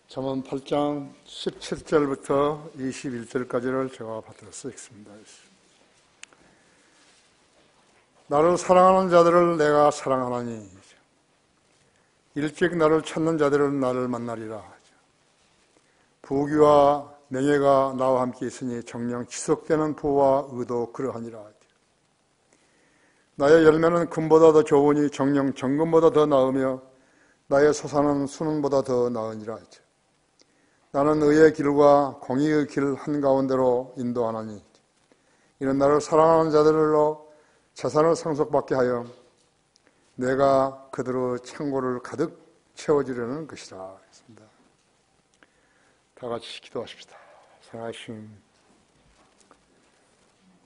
잠언 8장 17절부터 21절까지를 제가 받들어서 읽습니다. 나를 사랑하는 자들을 내가 사랑하나니 일찍 나를 찾는 자들은 나를 만나리라. 부귀와 명예가 나와 함께 있으니 정녕 지속되는 부와 의도 그러하니라. 나의 열매는 금보다 더 좋으니 정녕 정금보다 더 나으며 나의 소산은 수능보다 더 나으니라. 나는 의의 길과 공의의 길 한가운데로 인도하나니 이는 나를 사랑하는 자들로 재산을 상속받게 하여 내가 그들의 창고를 가득 채워주려는 것이라 했습니다. 다 같이 기도하십시다. 사랑하신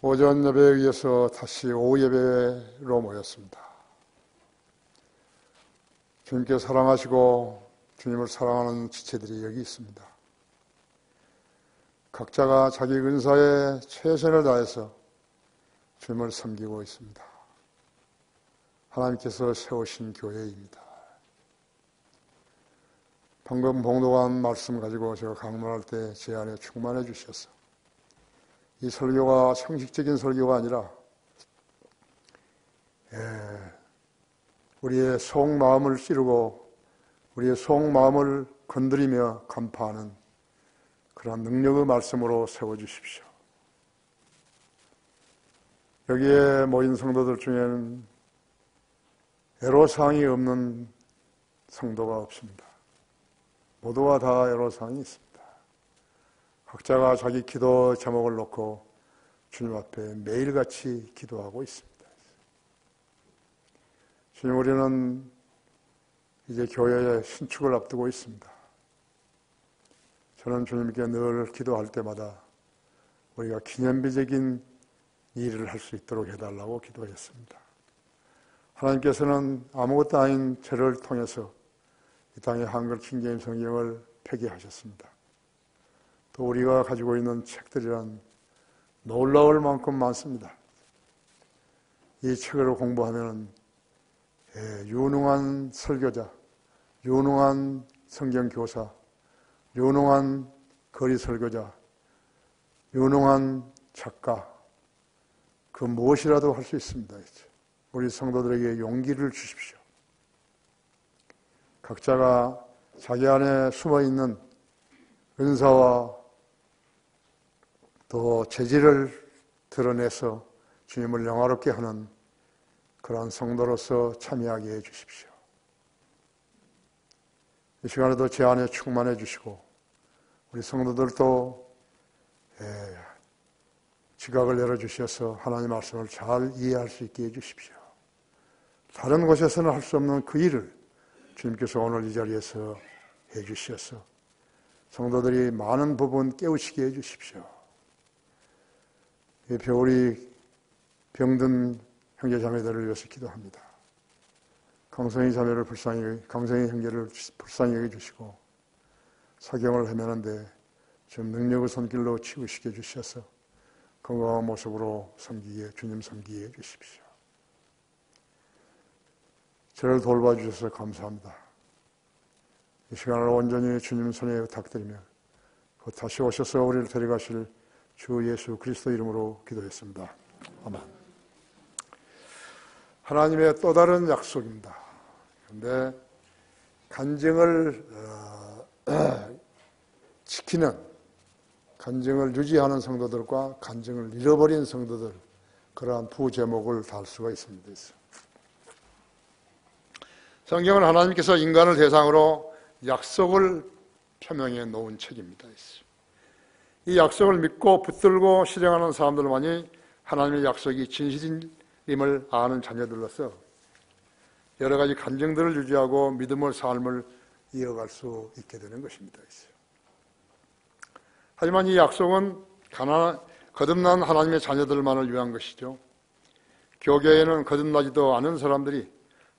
오전 예배에 이어서 다시 오후 예배로 모였습니다. 주님께 사랑하시고 주님을 사랑하는 지체들이 여기 있습니다. 각자가 자기 은사에 최선을 다해서 주님을 섬기고 있습니다. 하나님께서 세우신 교회입니다. 방금 봉독한 말씀 가지고 제가 강론할 때 제 안에 충만해 주셔서 이 설교가 상식적인 설교가 아니라 우리의 속마음을 찌르고 우리의 속마음을 건드리며 간파하는 그런 능력의 말씀으로 세워주십시오. 여기에 모인 성도들 중에는 애로사항이 없는 성도가 없습니다. 모두가 다 애로사항이 있습니다. 각자가 자기 기도 제목을 놓고 주님 앞에 매일같이 기도하고 있습니다. 주님, 우리는 이제 교회의 신축을 앞두고 있습니다. 저는 주님께 늘 기도할 때마다 우리가 기념비적인 일을 할 수 있도록 해달라고 기도했습니다. 하나님께서는 아무것도 아닌 저를 통해서 이 땅의 한글 킹제임 성경을 폐기하셨습니다. 또 우리가 가지고 있는 책들이란 놀라울 만큼 많습니다. 이 책을 공부하면 유능한 설교자, 유능한 성경교사, 유능한 거리 설교자, 유능한 작가, 그 무엇이라도 할 수 있습니다. 우리 성도들에게 용기를 주십시오. 각자가 자기 안에 숨어있는 은사와 또 재질을 드러내서 주님을 영화롭게 하는 그러한 성도로서 참여하게 해 주십시오. 이 시간에도 제 안에 충만해 주시고 우리 성도들도 지각을 열어주셔서 하나님 말씀을 잘 이해할 수 있게 해주십시오. 다른 곳에서는 할 수 없는 그 일을 주님께서 오늘 이 자리에서 해주셔서 성도들이 많은 부분 깨우치게 해주십시오. 우리 병든 형제자매들을 위해서 기도합니다. 강성희 자매를 강성희 형제를 불쌍히 여겨주시고 사경을 헤매는데 좀 능력의 손길로 치우시게 해주셔서 건강한 모습으로 주님 섬기게 해주십시오. 저를 돌봐주셔서 감사합니다. 이 시간을 온전히 주님 손에 부탁드리며 곧 다시 오셔서 우리를 데려가실 주 예수 그리스도 이름으로 기도했습니다. 아멘. 하나님의 또 다른 약속입니다. 그런데 간증을 지키는, 간증을 유지하는 성도들과 간증을 잃어버린 성도들, 그러한 부제목을 달 수가 있습니다. 성경은 하나님께서 인간을 대상으로 약속을 표명해 놓은 책입니다. 이 약속을 믿고 붙들고 실행하는 사람들만이 하나님의 약속이 진실임을 아는 자녀들로서 여러 가지 간증들을 유지하고 믿음의 삶을 이어갈 수 있게 되는 것입니다. 하지만 이 약속은 거듭난 하나님의 자녀들만을 위한 것이죠. 교계에는 거듭나지도 않은 사람들이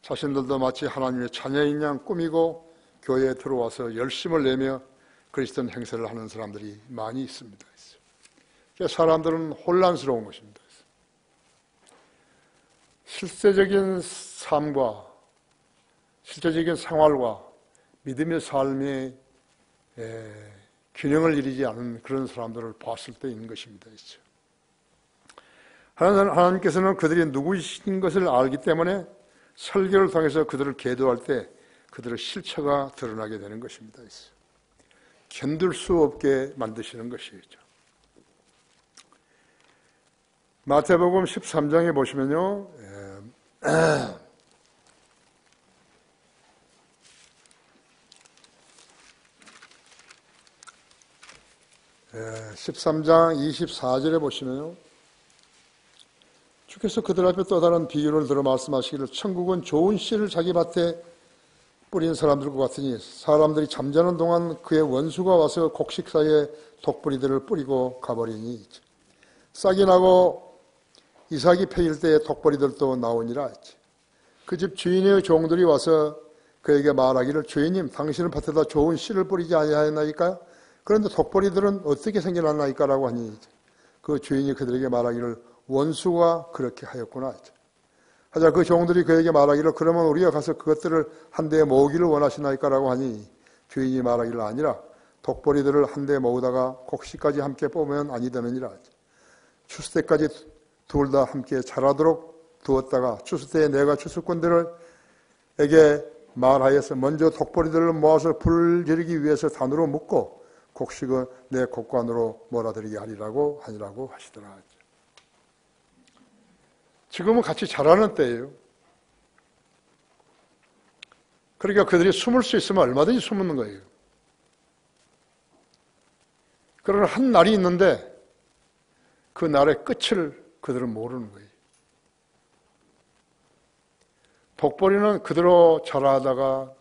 자신들도 마치 하나님의 자녀인 양 꾸미고 교회에 들어와서 열심을 내며 그리스도인 행세를 하는 사람들이 많이 있습니다. 사람들은 혼란스러운 것입니다. 실제적인 삶과 실제적인 생활과 믿음의 삶이 균형을 이루지 않은 그런 사람들을 봤을 때 있는 것입니다. 하나님께서는 그들이 누구이신 것을 알기 때문에 설교를 통해서 그들을 계도할 때 그들의 실체가 드러나게 되는 것입니다. 견딜 수 없게 만드시는 것이죠. 마태복음 13장에 보시면요, 13장 24절에 보시면요, 주께서 그들 앞에 또 다른 비유를 들어 말씀하시기를 천국은 좋은 씨를 자기 밭에 뿌린 사람들과 같으니 사람들이 잠자는 동안 그의 원수가 와서 곡식 사이에 독뿌리들을 뿌리고 가버리니 싹이 나고 이삭이 패일 때에 독뿌리들도 나오니라 했지. 그 집 주인의 종들이 와서 그에게 말하기를 주인님 당신은 밭에다 좋은 씨를 뿌리지 아니하였나이까? 그런데 독뿌리들은 어떻게 생겨났나이까? 라고 하니 그 주인이 그들에게 말하기를 원수가 그렇게 하였구나. 하자 그 종들이 그에게 말하기를 그러면 우리가 가서 그것들을 한 대에 모으기를 원하시나이까? 라고 하니 주인이 말하기를 아니라 독뿌리들을 한 대에 모으다가 곡식까지 함께 뽑으면 아니 되느니라. 추수 때까지 둘 다 함께 자라도록 두었다가 추수 때에 내가 추수꾼들에게 말하여서 먼저 독뿌리들을 모아서 불 지르기 위해서 단으로 묶고 곡식은 내 곡관으로 몰아들이게 하리라고 하니라고 하시더라. 지금은 같이 자라는 때예요. 그러니까 그들이 숨을 수 있으면 얼마든지 숨는 거예요. 그러나 한 날이 있는데 그 날의 끝을 그들은 모르는 거예요. 독보리는 그대로 자라다가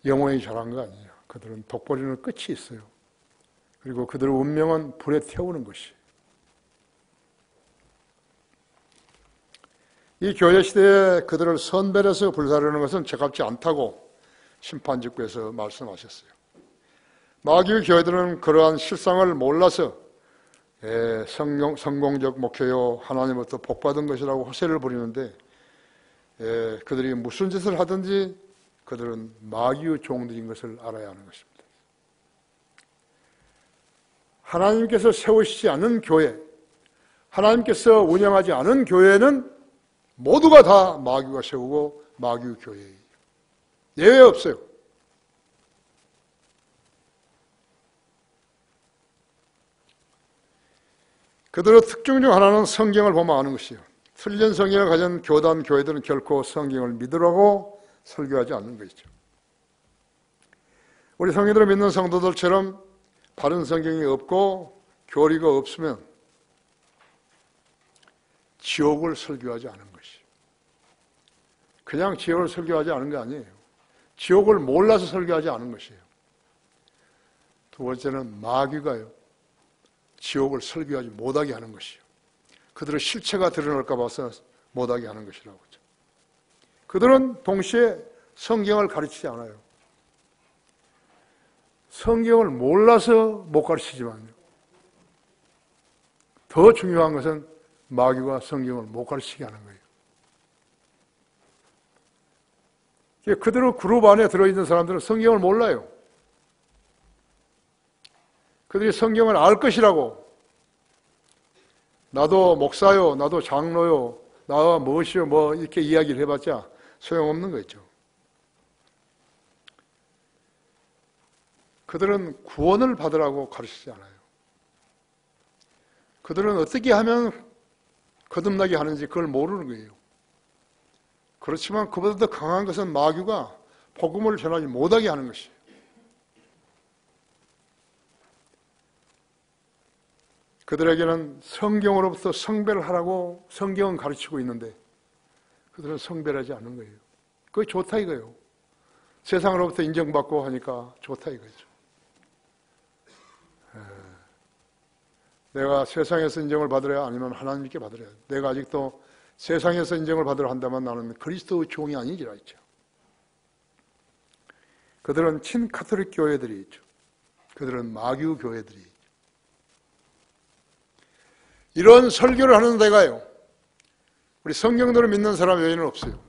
영원히 자란 거 아니에요. 그들은 독보리는 끝이 있어요. 그리고 그들의 운명은 불에 태우는 것이에요. 이 교회 시대에 그들을 선별해서 불사르는 것은 적합지 않다고 심판직구에서 말씀하셨어요. 마귀의 교회들은 그러한 실상을 몰라서 성공적 목표요 하나님으로부터 복받은 것이라고 호세를 부리는데 그들이 무슨 짓을 하든지 그들은 마귀의 종들인 것을 알아야 하는 것입니다. 하나님께서 세우시지 않은 교회, 하나님께서 운영하지 않은 교회는 모두가 다 마귀가 세우고 마귀의 교회예요. 예외 없어요. 그들의 특징 중 하나는 성경을 보면 아는 것이에요. 틀린 성경을 가진 교단, 교회들은 결코 성경을 믿으라고 설교하지 않는 것이죠. 우리 성경들을 믿는 성도들처럼 바른 성경이 없고 교리가 없으면 지옥을 설교하지 않은 것이에요. 그냥 지옥을 설교하지 않은 게 아니에요. 지옥을 몰라서 설교하지 않은 것이에요. 두 번째는 마귀가요, 지옥을 설교하지 못하게 하는 것이에요. 그들의 실체가 드러날까 봐서 못하게 하는 것이라고 하죠. 그들은 동시에 성경을 가르치지 않아요. 성경을 몰라서 못 가르치지만요. 더 중요한 것은 마귀가 성경을 못 가르치게 하는 거예요. 그들의 그룹 안에 들어있는 사람들은 성경을 몰라요. 그들이 성경을 알 것이라고 나도 목사요, 나도 장로요, 나와 무엇이요, 뭐 이렇게 이야기를 해봤자 소용없는 거죠. 그들은 구원을 받으라고 가르치지 않아요. 그들은 어떻게 하면 거듭나게 하는지 그걸 모르는 거예요. 그렇지만 그보다 더 강한 것은 마귀가 복음을 전하지 못하게 하는 것이에요. 그들에게는 성경으로부터 성별을 하라고 성경은 가르치고 있는데 그들은 성별하지 않는 거예요. 그게 좋다 이거예요. 세상으로부터 인정받고 하니까 좋다 이거죠. 내가 세상에서 인정을 받으랴 아니면 하나님께 받으랴. 내가 아직도 세상에서 인정을 받으려 한다면 나는 그리스도의 종이 아니지라 했죠. 그들은 친카톨릭 교회들이 있죠. 그들은 마귀 교회들이 있죠. 이런 설교를 하는 데가요, 우리 성경대로 믿는 사람 외에는 없어요.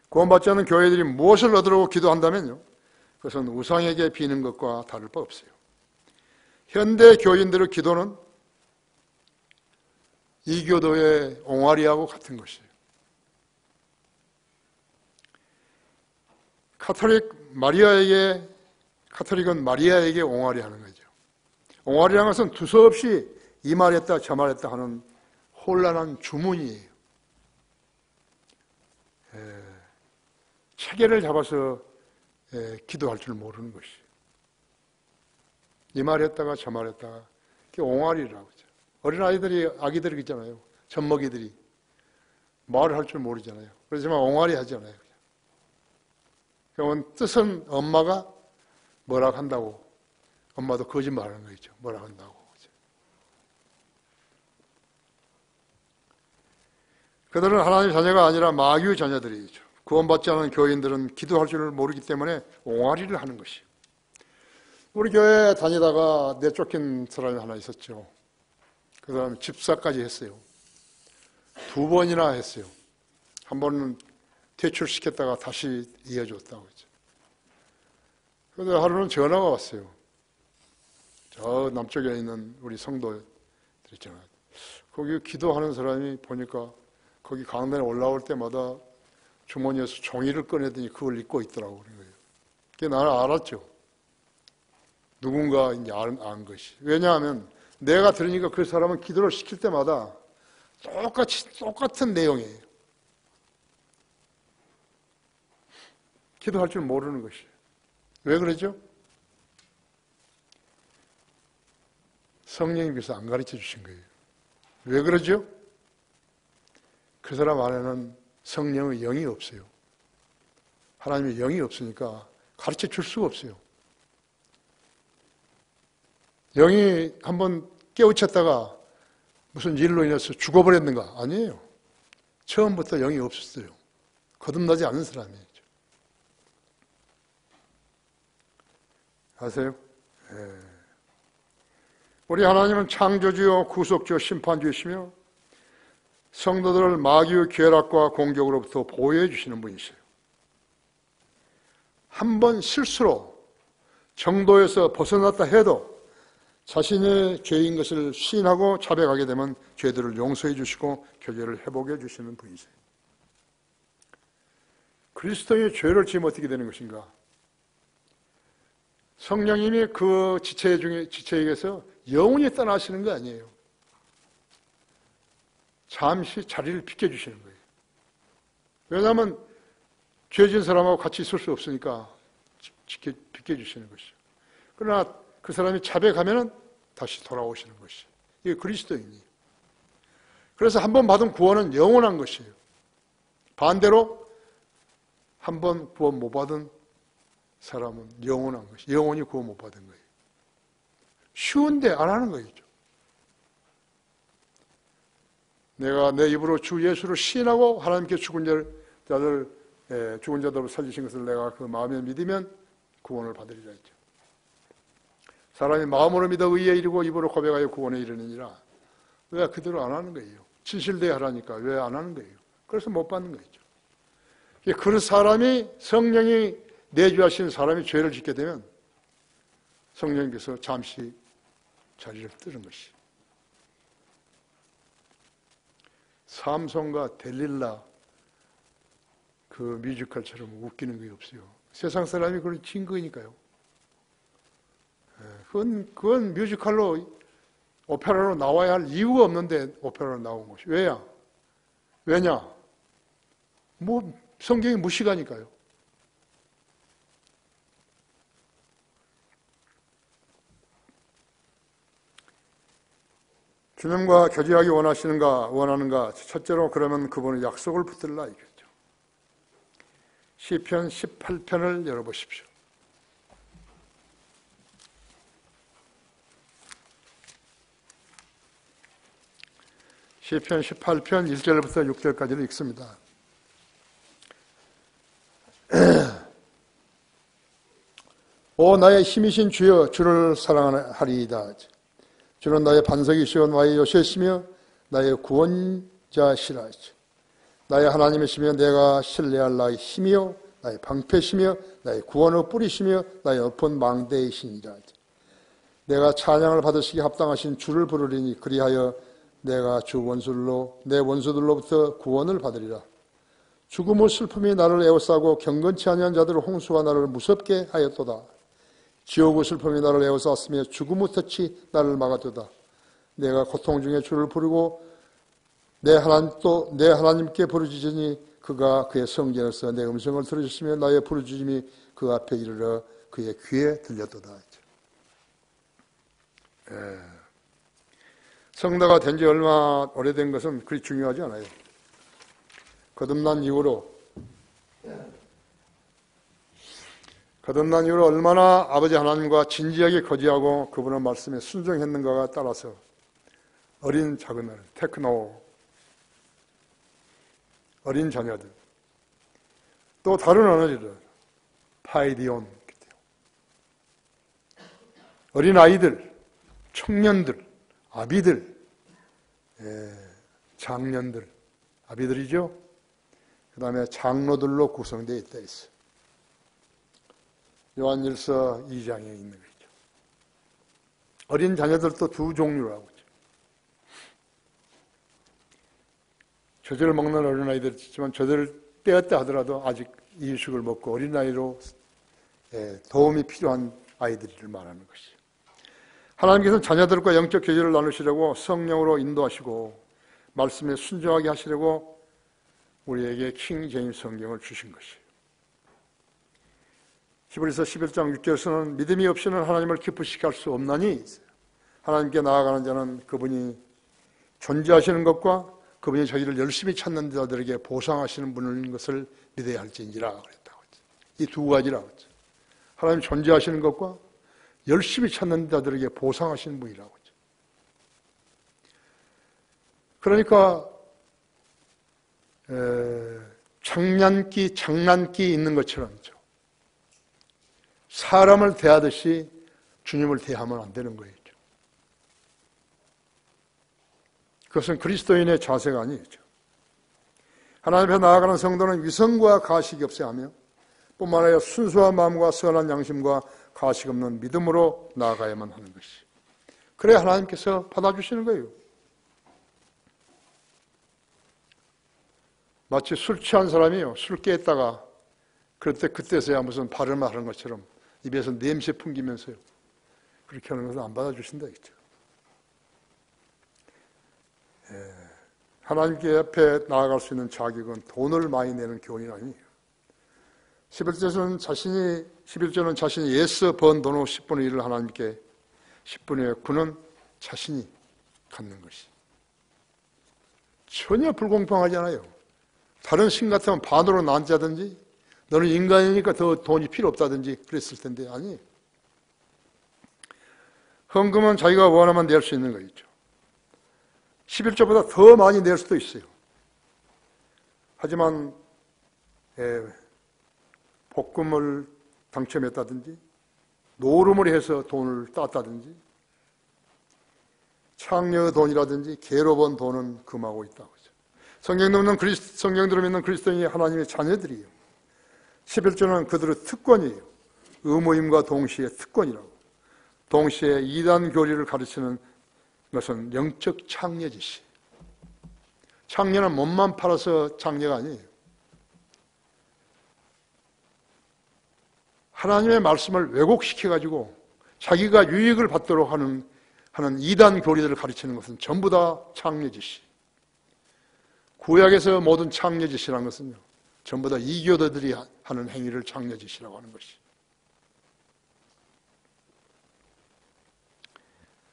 구원받지 않는 교회들이 무엇을 얻으려고 기도한다면요, 그것은 우상에게 비는 것과 다를 바 없어요. 현대 교인들의 기도는 이교도의 옹알이하고 같은 것이에요. 카톨릭은 마리아에게 옹알이하는 거죠. 옹알이라는 것은 두서없이 이 말했다 저 말했다 하는 혼란한 주문이에요. 체계를 잡아서 기도할 줄 모르는 것이에요. 이 말했다가 저 말했다가 그게 옹알이라고 하죠. 어린아이들이, 아기들이 있잖아요. 젖먹이들이 말을 할 줄 모르잖아요. 그렇지만 옹알이 하잖아요. 그러면 뜻은 엄마가 뭐라고 한다고, 엄마도 거짓말하는 거죠. 뭐라고 한다고. 그들은 하나님의 자녀가 아니라 마귀의 자녀들이죠. 구원받지 않은 교인들은 기도할 줄 모르기 때문에 옹알이를 하는 것이에요. 우리 교회에 다니다가 내쫓긴 사람이 하나 있었죠. 그 사람이 집사까지 했어요. 2번이나 했어요. 한 번은 퇴출시켰다가 다시 이어줬다고 했죠. 그런데 하루는 전화가 왔어요. 저 남쪽에 있는 우리 성도들 있잖아요. 거기 기도하는 사람이 보니까 거기 강단에 올라올 때마다 주머니에서 종이를 꺼내더니 그걸 읽고 있더라고 그런 거예요. 그게 나는 알았죠. 누군가 이제 안 것이. 왜냐하면 내가 들으니까 그 사람은 기도를 시킬 때마다 똑같은 내용이에요. 기도할 줄 모르는 것이에요. 왜 그러죠? 성령님께서 안 가르쳐 주신 거예요. 왜 그러죠? 그 사람 안에는 성령의 영이 없어요. 하나님의 영이 없으니까 가르쳐 줄 수가 없어요. 영이 한번 깨우쳤다가 무슨 일로 인해서 죽어버렸는가? 아니에요. 처음부터 영이 없었어요. 거듭나지 않은 사람이죠. 아세요? 우리 하나님은 창조주요 구속주요 심판주이시며 성도들을 마귀의 괴락과 공격으로부터 보호해 주시는 분이세요. 한 번 실수로 정도에서 벗어났다 해도 자신의 죄인 것을 시인하고 자백하게 되면 죄들을 용서해 주시고 교제를 회복해 주시는 분이세요. 그리스도인이 죄를 지으면 어떻게 되는 것인가? 성령님이 그 지체에게서 영원히 떠나시는 거 아니에요. 잠시 자리를 비켜주시는 거예요. 왜냐하면 죄진 사람하고 같이 있을 수 없으니까 비켜주시는 것이죠. 그러나 그 사람이 자백하면 다시 돌아오시는 것이에요. 이게 그리스도인이에요. 그래서 한 번 받은 구원은 영원한 것이에요. 반대로 한 번 구원 못 받은 사람은 영원한 것이에요. 영원히 구원 못 받은 거예요. 쉬운데 안 하는 거죠. 내가 내 입으로 주 예수를 시인하고 하나님께 죽은 자들로 살리신 것을 내가 그 마음에 믿으면 구원을 받으리라 했죠. 사람이 마음으로 믿어 의에 이르고 입으로 고백하여 구원에 이르느니라. 왜 그대로 안 하는 거예요? 진실되게 하라니까 왜 안 하는 거예요? 그래서 못 받는 거죠. 그 사람이 성령이 내주하신 사람이 죄를 짓게 되면 성령님께서 잠시 자리를 뜨는 것이. 삼손과 델릴라 그 뮤지컬처럼 웃기는 게 없어요. 세상 사람이 그걸 친 거니까요. 그건 뮤지컬로 오페라로 나와야 할 이유가 없는데 오페라로 나온 것이. 왜냐? 성경이 무시가니까요. 주님과 교제하기 원하는가? 첫째로 그러면 그분의 약속을 붙들라 이거죠. 시편 18편을 열어보십시오. 시편 18편 1절부터 6절까지를 읽습니다. 오 나의 힘이신 주여 주를 사랑하리이다. 주는 나의 반석이시오 나의 요새시며 나의 구원자시라. 나의 하나님이시며 내가 신뢰할 나의 힘이요 나의 방패시며 나의 구원의 뿌리시며 나의 엎은 망대이시니라. 내가 찬양을 받으시기 합당하신 주를 부르리니 그리하여 내가 주 원수들로 내 원수들로부터 구원을 받으리라. 죽음의 슬픔이 나를 에워싸고 경건치 아니한 자들의 홍수가 나를 무섭게 하였도다. 지옥의 슬픔이 나를 에워쌌으며 죽음의 덫이 나를 막았도다. 내가 고통 중에 주를 부르고 내 하나님께 부르짖으니 그가 그의 성전에서 내 음성을 들으셨으며 나의 부르짖음이 그 앞에 이르러 그의 귀에 들렸도다. 성도가 된 지 얼마 오래된 것은 그리 중요하지 않아요. 거듭난 이후로 얼마나 아버지 하나님과 진지하게 거지하고 그분의 말씀에 순종했는가가 따라서 어린 자그마들, 테크노, 어린 자녀들, 또 다른 언어들, 파이디온, 어린 아이들, 청년들, 아비들, 장년들, 아비들이죠. 그 다음에 장로들로 구성되어 있다 있어요. 요한일서 2장에 있는 거죠. 어린 자녀들도 두 종류라고 하죠. 젖을 먹는 어린아이들 있지만 젖을 떼었다 하더라도 아직 이유식을 먹고 어린아이로 도움이 필요한 아이들을 말하는 것이죠. 하나님께서는 자녀들과 영적 교제를 나누시려고 성령으로 인도하시고 말씀에 순종하게 하시려고 우리에게 킹 제임스 성경을 주신 것이에요. 히브리서 11장 6절에서는 믿음이 없이는 하나님을 기쁘시게 할 수 없나니 하나님께 나아가는 자는 그분이 존재하시는 것과 그분이 저희를 열심히 찾는 자들에게 보상하시는 분인 것을 믿어야 할지니라 그랬다고 했죠. 이 두 가지라고 했죠. 하나님 존재하시는 것과 열심히 찾는 자들에게 보상하시는 분이라고 했죠. 그러니까 장난기 있는 것처럼 사람을 대하듯이 주님을 대하면 안 되는 거예요. 그것은 그리스도인의 자세가 아니죠. 하나님 앞에 나아가는 성도는 위선과 가식이 없어야 하며 뿐만 아니라 순수한 마음과 선한 양심과 가식 없는 믿음으로 나아가야만 하는 것이. 그래야 하나님께서 받아주시는 거예요. 마치 술 취한 사람이요, 술 깨했다가 그럴 때 그때서야 무슨 발음을 하는 것처럼 입에서 냄새 풍기면서요, 그렇게 하는 것은 안 받아주신다 했죠. 하나님께 앞에 나아갈 수 있는 자격은 돈을 많이 내는 교훈이 아니에요. 11절은 자신이 애써 번 돈의 10분의 1을 하나님께 10분의 9는 자신이 갖는 것이. 전혀 불공평하잖아요. 다른 신 같으면 반으로 나누자든지 너는 인간이니까 더 돈이 필요 없다든지 그랬을 텐데 아니에요. 헌금은 자기가 원하면 낼 수 있는 거겠죠. 11조보다 더 많이 낼 수도 있어요. 하지만 복금을 당첨했다든지 노름을 해서 돈을 땄다든지 창녀의 돈이라든지 개로 번 돈은 금하고 있다고 하죠. 성경대로 믿는 그리스도인이 하나님의 자녀들이에요. 11조는 그들의 특권이에요. 의무임과 동시에 특권이라고. 동시에 이단 교리를 가르치는 것은 영적 창녀짓이에요. 창녀는 몸만 팔아서 창녀가 아니에요. 하나님의 말씀을 왜곡시켜가지고 자기가 유익을 받도록 하는 이단 교리들을 가르치는 것은 전부 다 창녀짓이에요. 구약에서 모든 창녀짓이라는 것은요, 전부 다 이교도들이 하는 행위를 창녀짓이라고 하는 것이에요.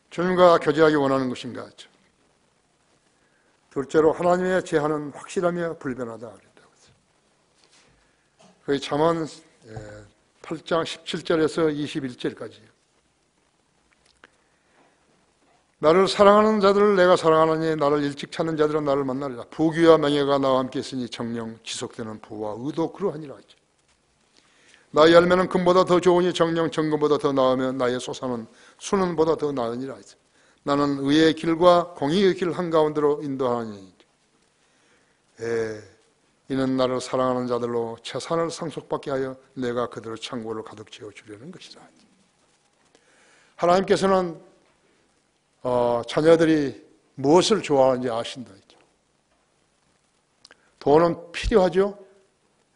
주님과 교제하기 원하는 것인가? 둘째로 하나님의 제한은 확실하며 불변하다 그랬다고 했어요. 그게 잠언 8장 17절에서 21절까지예요. 나를 사랑하는 자들을 내가 사랑하느니 나를 일찍 찾는 자들은 나를 만나리라. 부귀와 명예가 나와 함께 있으니 정령 지속되는 부와 의도 그러하니라. 나의 열매는 금보다 더 좋으니 정령 정금보다 더 나으며 나의 소산은 순은보다 더 나으니라. 나는 의의 길과 공의의 길 한가운데로 인도하니 이는 나를 사랑하는 자들로 재산을 상속받게 하여 내가 그들의 창고를 가득 채워주려는 것이다. 하나님께서는 자녀들이 무엇을 좋아하는지 아신다. 돈은 필요하죠?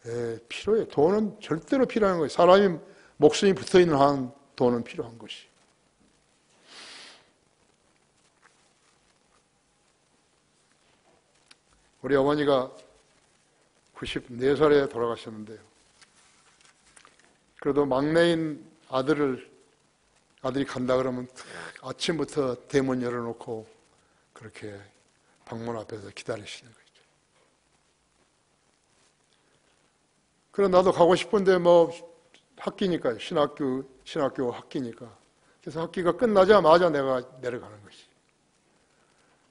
예, 필요해요. 돈은 절대로 필요한 거예요. 사람이 목숨이 붙어있는 한 돈은 필요한 것이. 우리 어머니가 94살에 돌아가셨는데요. 그래도 막내인 아들이 간다 그러면 아침부터 대문 열어놓고 그렇게 방문 앞에서 기다리시는 거죠. 그래 나도 가고 싶은데 뭐 학기니까요. 신학교 학기니까. 그래서 학기가 끝나자마자 내가 내려가는 것이.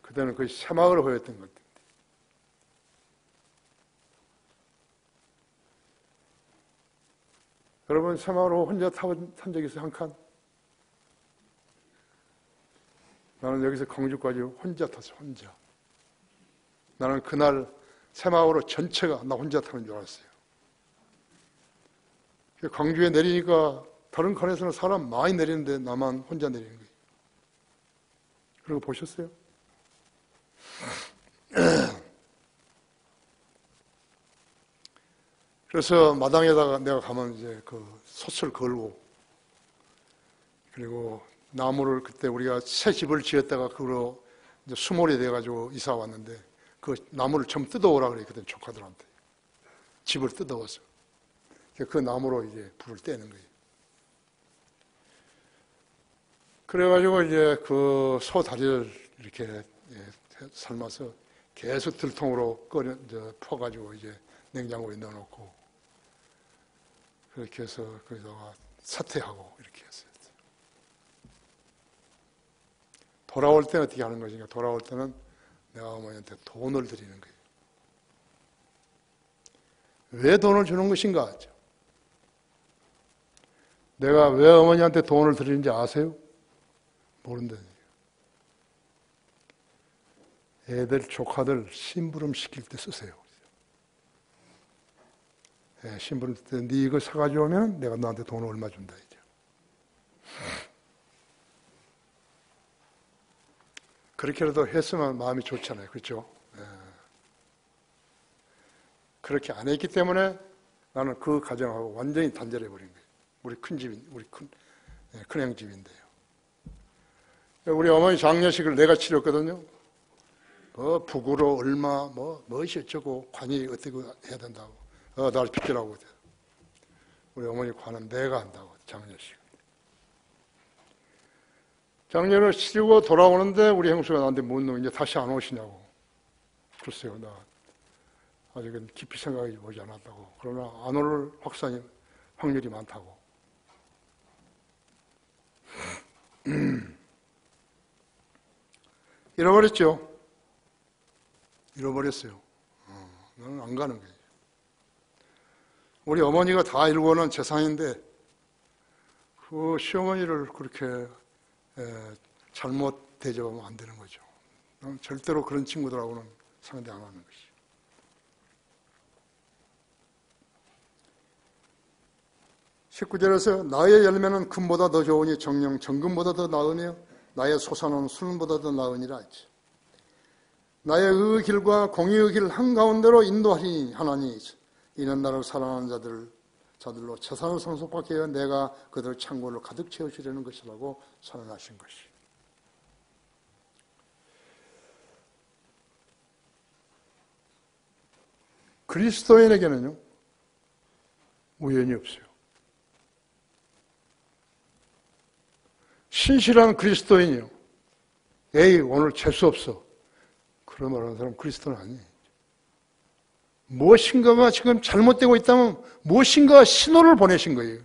그때는 거의 새마을을 허였던 것 같아요. 여러분 새마을호 혼자 탄 적이 있어요? 한 칸? 나는 여기서 광주까지 혼자 탔어요. 혼자. 나는 그날 새마을호 전체가 나 혼자 타는 줄 알았어요. 광주에 내리니까 다른 칸에서는 사람 많이 내리는데 나만 혼자 내리는 거예요. 그리고 보셨어요? 그래서 마당에다가 내가 가면 이제 그 솥을 걸고, 그리고 나무를 그때 우리가 새 집을 지었다가 그로 이제 수몰이 돼가지고 이사 왔는데 그 나무를 좀 뜯어오라 그래. 그때 조카들한테. 집을 뜯어와서. 그 나무로 이제 불을 떼는 거예요. 그래가지고 이제 그 소 다리를 이렇게 삶아서 계속 들통으로 퍼가지고 이제 냉장고에 넣어놓고 그렇게 해서 거기다가 사태하고 이렇게 했어요. 돌아올 때는 어떻게 하는 것인가? 돌아올 때는 내가 어머니한테 돈을 드리는 거예요. 왜 돈을 주는 것인가? 내가 왜 어머니한테 돈을 드리는지 아세요? 모른다는 얘기예요. 애들, 조카들 심부름 시킬 때 쓰세요. 심부름 때 네 이거 사가지고 오면 내가 너한테 돈을 얼마 준다. 이제. 그렇게라도 했으면 마음이 좋잖아요. 그렇죠? 그렇게 안 했기 때문에 나는 그 가정하고 완전히 단절해버린 거예요. 우리 큰형 집인데요. 우리 어머니 장례식을 내가 치렀거든요. 뭐 북으로 얼마 뭐이 어쩌고 관이 어떻게 해야 된다고 날 빚더라고. 우리 어머니 관은 내가 한다고. 장례를 치르고 돌아오는데 우리 형수가 나한테 묻는 이제 다시 안 오시냐고. 글쎄요, 나 아직은 깊이 생각해 보지 않았다고. 그러나 안 올 확률이 많다고. 잃어버렸죠. 잃어버렸어요. 나는 안 가는 거예요. 우리 어머니가 다 일궈놓은 재산인데 그 시어머니를 그렇게 잘못 대접하면 안 되는 거죠. 나는 절대로 그런 친구들하고는 상대 안 하는 것이. (19) 절에서 나의 열매는 금보다 더 좋으니 정령 정금보다 더 나으며 나의 소산은 수는보다 더 나으니라 했지. 나의 의의 길과 공의의 길 한가운데로 인도하리니 하나니 이는 나를 사랑하는 자들로 재산을 상속받게 하여 내가 그들 창고를 가득 채워주려는 것이라고 선언하신 것이. 그리스도인에게는요 우연이 없어요. 신실한 그리스도인이요. 에이 오늘 재수 없어. 그런 말 하는 사람 그리스도는 아니에요. 무엇인가가 지금 잘못되고 있다면 무엇인가 신호를 보내신 거예요.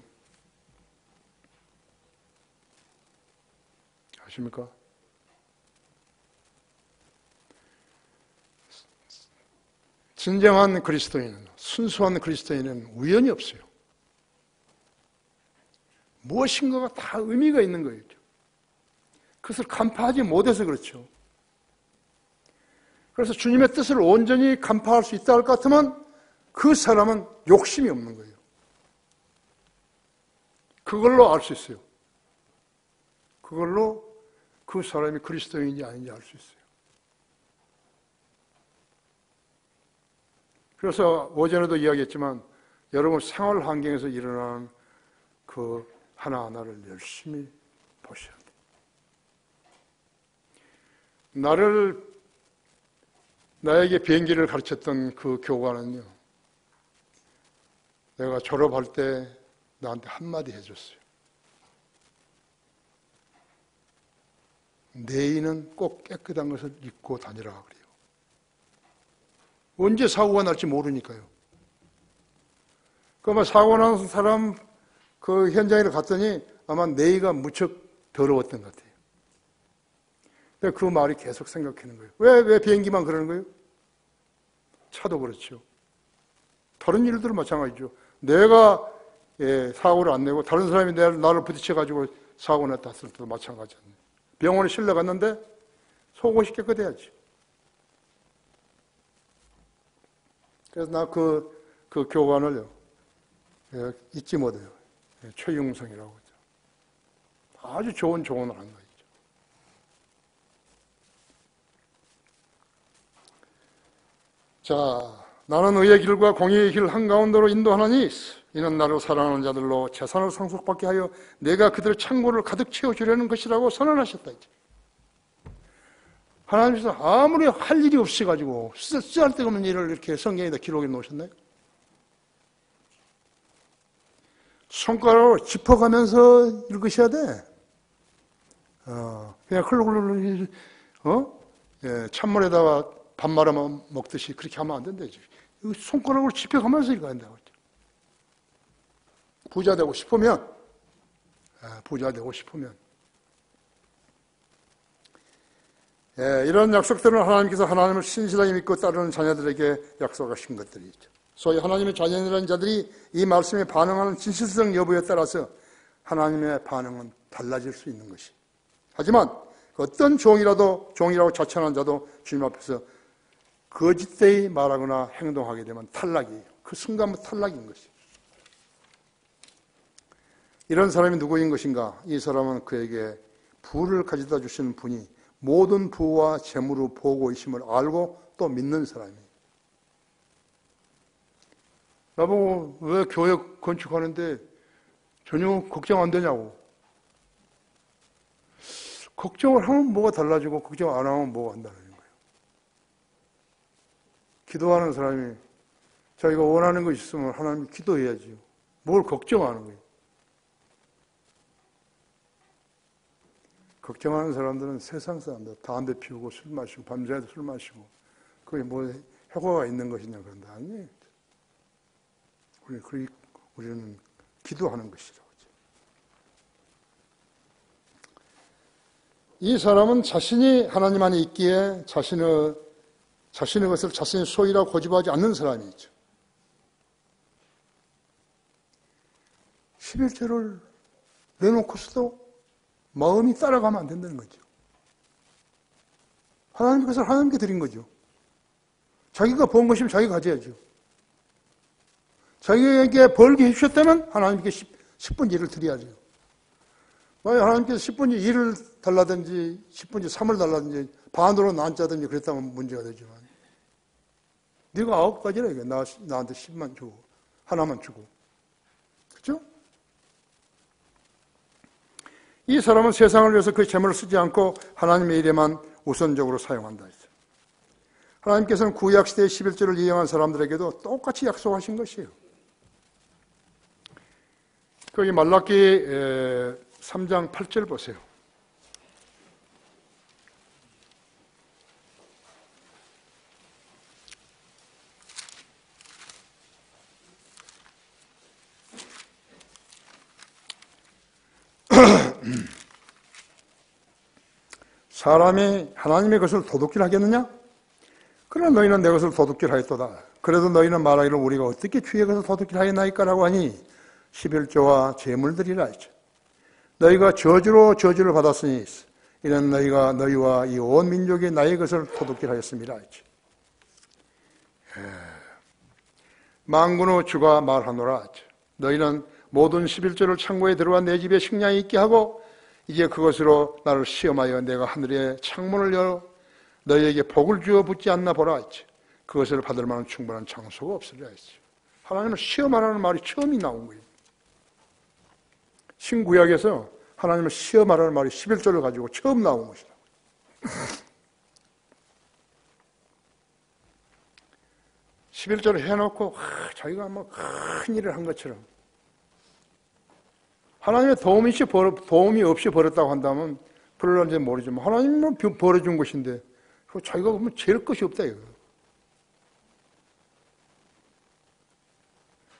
아십니까? 진정한 그리스도인은, 순수한 그리스도인은 우연이 없어요. 무엇인가가 다 의미가 있는 거예요. 그것을 간파하지 못해서 그렇죠. 그래서 주님의 뜻을 온전히 간파할 수 있다 할 것 같으면 그 사람은 욕심이 없는 거예요. 그걸로 알 수 있어요. 그걸로 그 사람이 그리스도인인지 아닌지 알 수 있어요. 그래서 오전에도 이야기했지만 여러분 생활 환경에서 일어나는 그 하나하나를 열심히 보셔야 돼요. 나에게 비행기를 가르쳤던 그 교관은요, 내가 졸업할 때 나한테 한마디 해줬어요. 내일은 꼭 깨끗한 것을 입고 다니라 그래요. 언제 사고가 날지 모르니까요. 그러면 사고 난 사람 그 현장에 갔더니 아마 내의가 무척 더러웠던 것 같아요. 근데 그 말이 계속 생각하는 거예요. 왜 비행기만 그러는 거예요? 차도 그렇죠. 다른 일들은 마찬가지죠. 내가 사고를 안 내고 다른 사람이 나를 부딪혀가지고 사고 났다 했을 때도 마찬가지잖아요. 병원에 실려 갔는데 속옷이 깨끗해야지. 그래서 나 그 교관을요, 잊지 못해요. 최용성이라고 하죠. 아주 좋은 조언을 한 거죠. 자, 나는 의의 길과 공의의 길 한가운데로 인도하나니 이는 나를 사랑하는 자들로 재산을 상속받게 하여 내가 그들의 창고를 가득 채워주려는 것이라고 선언하셨다. 이제. 하나님께서 아무리 할 일이 없어가지고 쓸데없는 일을 이렇게 성경에다 기록해 놓으셨나요? 손가락으로 짚어가면서 읽으셔야 돼. 그냥 흘러흘러 찬물에다가 밥 말아 먹듯이 그렇게 하면 안 된다지. 손가락으로 짚어가면서 읽어야 된다고. 부자 되고 싶으면 이런 약속들은 하나님께서 하나님을 신실하게 믿고 따르는 자녀들에게 약속하신 것들이죠. 소위 하나님의 자녀라는 자들이 이 말씀에 반응하는 진실성 여부에 따라서 하나님의 반응은 달라질 수 있는 것이. 하지만 어떤 종이라고 자처하는 자도 주님 앞에서 거짓되이 말하거나 행동하게 되면 탈락이에요. 그 순간부터 탈락인 것이에요. 이런 사람이 누구인 것인가? 이 사람은 그에게 부를 가져다 주시는 분이 모든 부와 재물을 보고 있음을 알고 또 믿는 사람이에요. 나보고 왜 교회 건축하는데 전혀 걱정 안 되냐고. 걱정을 하면 뭐가 달라지고 걱정 안 하면 뭐가 안 달라지는 거예요. 기도하는 사람이 자기가 원하는 것이 있으면 하나님 기도해야지요. 뭘 걱정하는 거예요. 걱정하는 사람들은 세상 사람들, 담배 피우고 술 마시고 밤새도 술 마시고 그게 뭐 효과가 있는 것이냐 그런데 아니에요. 우리는 기도하는 것이라고. 이 사람은 자신이 하나님 안에 있기에 자신의 것을 자신의 소유라고 고집하지 않는 사람이죠. 11조를 내놓고서도 마음이 따라가면 안 된다는 거죠. 하나님께서 하나님께 드린 거죠. 자기가 번 것이면 자기가 가져야죠. 자기에게 벌게 해주셨다면 하나님께 10분의 1을 드려야죠. 만약 하나님께서 10분의 1을 달라든지 10분의 3을 달라든지 반으로 나누자든지 그랬다면 문제가 되지만 네가 9가지라 이게 나한테 10만 주고 하나만 주고 그렇죠? 이 사람은 세상을 위해서 그 재물을 쓰지 않고 하나님의 일에만 우선적으로 사용한다 했어요. 하나님께서는 구약시대의 11조를 이행한 사람들에게도 똑같이 약속하신 것이에요. 거기 말라기 3장 8절 보세요. 사람이 하나님의 것을 도둑질 하겠느냐? 그러나 너희는 내 것을 도둑질 하였도다. 그래도 너희는 말하기를 우리가 어떻게 주의 것을 도둑질 하였나이까라고 하니 11조와 재물들이라 했죠. 너희가 저주를 받았으니 이는 너희가 너희와 이 온 민족이 나의 것을 도둑질 하였습니다 했죠. 만군의 주가 말하노라. 너희는 모든 11조를 창고에 들어와 내 집에 식량이 있게 하고 이제 그것으로 나를 시험하여 내가 하늘의 창문을 열어 너희에게 복을 주어 붙지 않나 보라 했지. 그것을 받을 만한 충분한 장소가 없으리라 했지. 하나님은 시험하라는 말이 처음이 나온 거예요. 신구약에서 하나님은 시험하라는 말이 11조를 가지고 처음 나온 것이다. (11조를) 해놓고 자기가 뭐 큰 일을 한 것처럼 하나님의 도움이 없이 벌었다고 한다면 그럴런지 모르지만 하나님은 벌어준 것인데 자기가 보면 죄를 것이 없다 이거.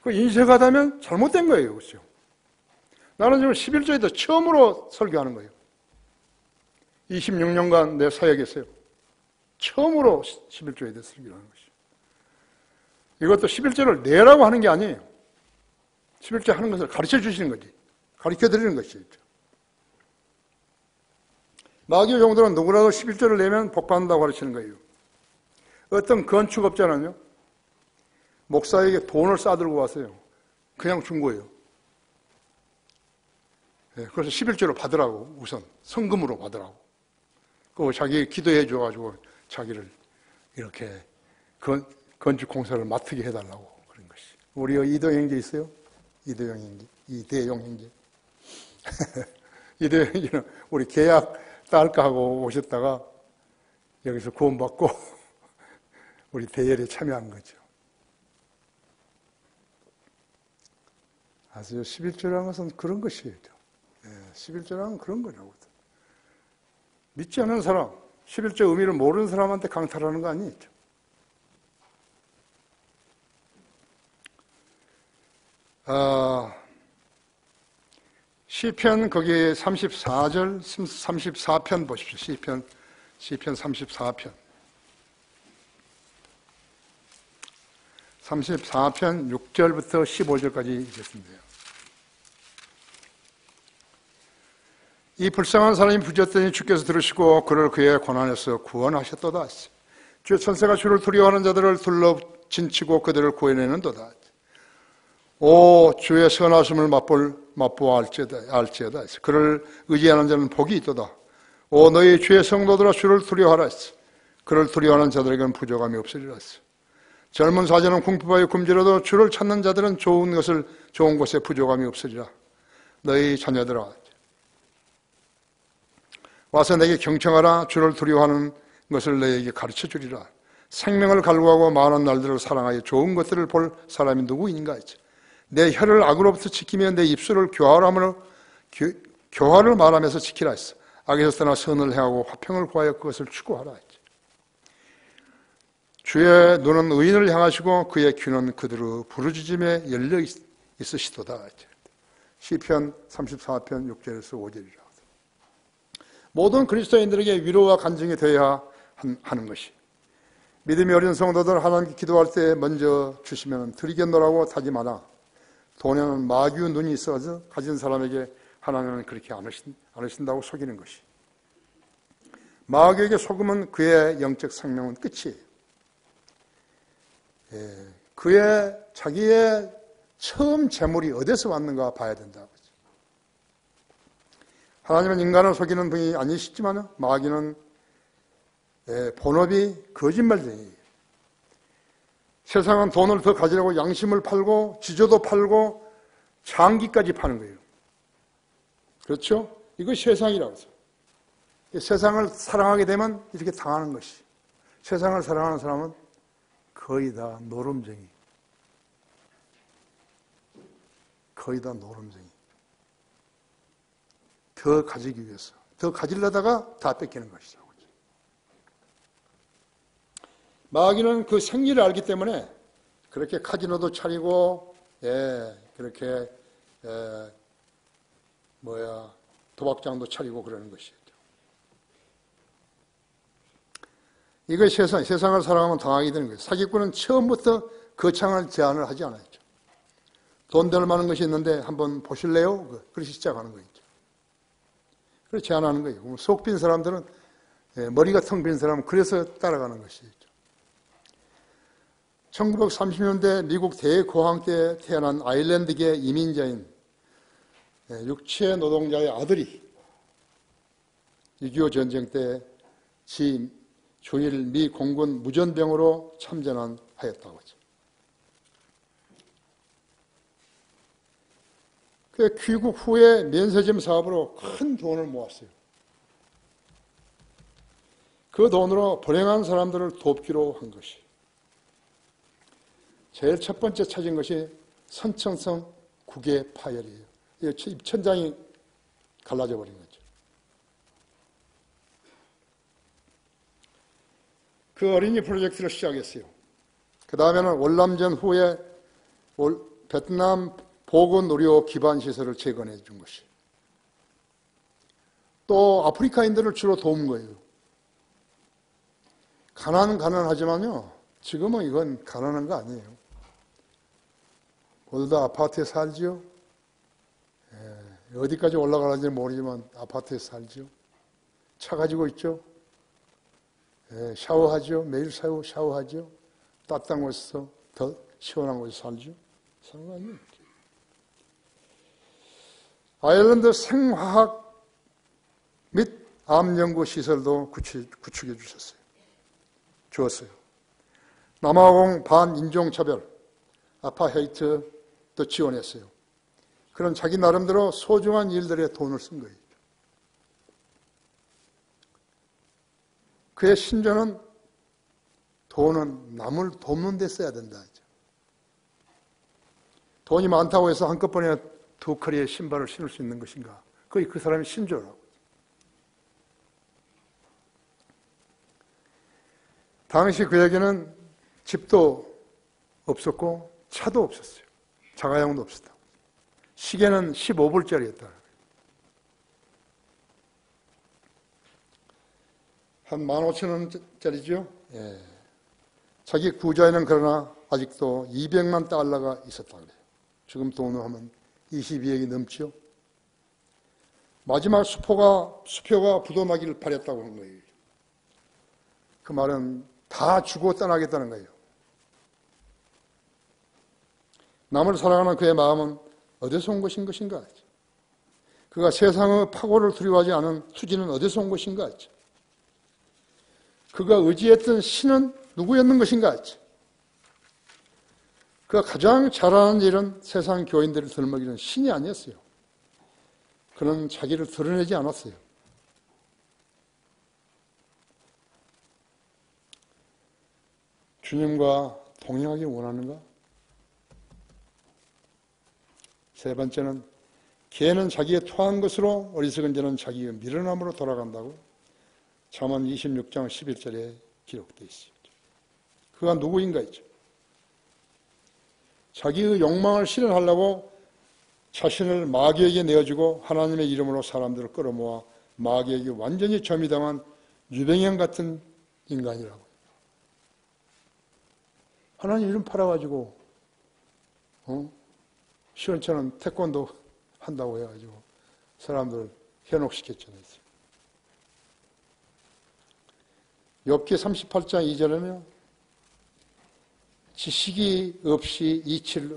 그 인색하다면 잘못된 거예요. 그렇죠? 나는 지금 11조에도 처음으로 설교하는 거예요. 26년간 내 사역했어요. 처음으로 11조에 대해 설교를 하는 것이죠. 이것도 11조를 내라고 하는 게 아니에요. 11조 하는 것을 가르쳐 주시는 거지. 가르쳐 드리는 것이죠. 마귀의 종들은 누구라도 11조를 내면 복받는다고 가르치는 거예요. 어떤 건축업자는요, 목사에게 돈을 싸들고 왔어요. 그냥 준 거예요. 그래서 11조를 받으라고, 우선 성금으로 받으라고. 그 자기 기도해 줘가지고 자기를 이렇게 건축 공사를 맡게 해달라고 그런 것이. 우리 이도영 형제 있어요? 이도영 형제, 이대용 형제. 이대용 형제는 우리 계약 딸까 하고 오셨다가 여기서 구원받고 우리 대열에 참여한 거죠. 아세요? 11조라는 것은 그런 것이에요. 11조라는 그런 거라고. 믿지 않는 사람, 11조 의미를 모르는 사람한테 강탈하는 거 아니죠. 시편 거기 34절, 34편 보십시오. 시편 34편. 34편 6절부터 15절까지 읽겠습니다. 이 불쌍한 사람이 부졌더니 주께서 들으시고 그를 그의 고난에서 구원하셨도다. 주의 천사가 주를 두려워하는 자들을 둘러 진치고 그들을 구해내는도다. 오 주의 선하심을 맛보아알지어다. 그를 의지하는 자는 복이 있도다. 오 너희 주의 성도들아 주를 두려워하라. 그를 두려워하는 자들에게는 부족함이 없으리라. 젊은 사자는 궁핍하여 굶주려도 주를 찾는 자들은 좋은 곳에 부족함이 없으리라. 너희 자녀들아 와서 내게 경청하라. 주를 두려워하는 것을 너희에게 가르쳐 주리라. 생명을 갈구하고 많은 날들을 사랑하여 좋은 것들을 볼 사람이 누구인가 했지. 내 혀를 악으로부터 지키며 내 입술을 교화를 말하면서 지키라 했어. 악에서 떠나 선을 행하고 화평을 구하여 그것을 추구하라 했지. 주의 눈은 의인을 향하시고 그의 귀는 그들의 부르짖음에 열려 있으시도다 했지. 시편 34편 6절에서 5절이라. 모든 그리스도인들에게 위로와 간증이 되어야 하는 것이. 믿음이 어린 성도들 하나님께 기도할 때 먼저 주시면 드리겠노라고 다짐하나 돈에는 마귀의 눈이 있어서 가진 사람에게 하나님은 그렇게 안 하신다고 속이는 것이. 마귀에게 속으면 그의 영적 생명은 끝이에요. 자기의 처음 재물이 어디서 왔는가 봐야 된다고. 하나님은 인간을 속이는 분이 아니시지만 마귀는 본업이 거짓말쟁이에요. 세상은 돈을 더 가지려고 양심을 팔고 지조도 팔고 장기까지 파는 거예요. 그렇죠? 이거 세상이라고 해서. 세상을 사랑하게 되면 이렇게 당하는 것이. 세상을 사랑하는 사람은 거의 다 노름쟁이. 거의 다 노름쟁이. 더 가지기 위해서. 더 가지려다가 다 뺏기는 것이죠. 마귀는 그 생리를 알기 때문에 그렇게 카지노도 차리고, 그렇게, 도박장도 차리고 그러는 것이죠. 이것이 세상을 사랑하면 당하게 되는 거예요. 사기꾼은 처음부터 거창한 제안을 하지 않았죠. 돈 될 만한 것이 있는데 한번 보실래요? 그렇게 시작하는 거죠. 그렇게 제안하는 거예요. 속 빈 사람들은, 머리가 텅 빈 사람은 그래서 따라가는 것이죠. 1930년대 미국 대공황 때 태어난 아일랜드계 이민자인 육체 노동자의 아들이 6.25 전쟁 때 지 조일 미 공군 무전병으로 참전하였다고 하죠. 그 귀국 후에 면세점 사업으로 큰 돈을 모았어요. 그 돈으로 불행한 사람들을 돕기로 한 것이. 제일 첫 번째 찾은 것이 선천성 국외 파열이에요. 입천장이 갈라져 버린 거죠. 그 어린이 프로젝트를 시작했어요. 그 다음에는 월남전 후에 베트남 보건의료 기반 시설을 재건해 준 것이. 또 아프리카인들을 주로 도운 거예요. 가난은 가난하지만요, 지금은 이건 가난한 거 아니에요. 모두 다 아파트에 살지요. 어디까지 올라가는지 모르지만 아파트에 살지요. 차 가지고 있죠. 샤워하죠. 매일 샤워하죠. 따뜻한 곳에서 더 시원한 곳에서 살죠. 사는 거 아니에요. 아일랜드 생화학 및 암연구 시설도 구축해 주었어요. 남아공 반인종차별, 아파헤이트도 지원했어요. 그런 자기 나름대로 소중한 일들에 돈을 쓴 거예요. 그의 신조는 돈은 남을 돕는 데 써야 된다. 돈이 많다고 해서 한꺼번에 2컬리의 신발을 신을 수 있는 것인가? 그게 그 사람의 신조라고. 당시 그에게는 집도 없었고 차도 없었어요. 자가용도 없었다. 시계는 15불짜리였다. 한 15,000원짜리죠. 예. 자기 구자에는 그러나 아직도 200만 달러가 있었다 그래요. 지금 돈으로 하면 22억이 넘죠. 마지막 수표가 부도나기를 바랬다고 한 거예요. 그 말은 다 주고 떠나겠다는 거예요. 남을 사랑하는 그의 마음은 어디서 온 것인가? 그가 세상의 파고를 두려워하지 않은 투지는 어디서 온 것인가? 그가 의지했던 신은 누구였는 것인가? 그가 가장 잘하는 일은 세상 교인들을 들먹이는 신이 아니었어요. 그는 자기를 드러내지 않았어요. 주님과 동행하기 원하는가? 세 번째는 개는 자기의 토한 것으로 어리석은 자는 자기의 미련함으로 돌아간다고 잠언 26장 11절에 기록되어 있습니다. 그가 누구인가 했죠. 자기의 욕망을 실현하려고 자신을 마귀에게 내어주고 하나님의 이름으로 사람들을 끌어모아 마귀에게 완전히 점유당한 유병현 같은 인간이라고. 하나님 이름 팔아가지고 시원찮은 태권도 한다고 해가지고 사람들을 현혹시켰잖아요. 욥기 38장 2절에는 지식이 없이 이치를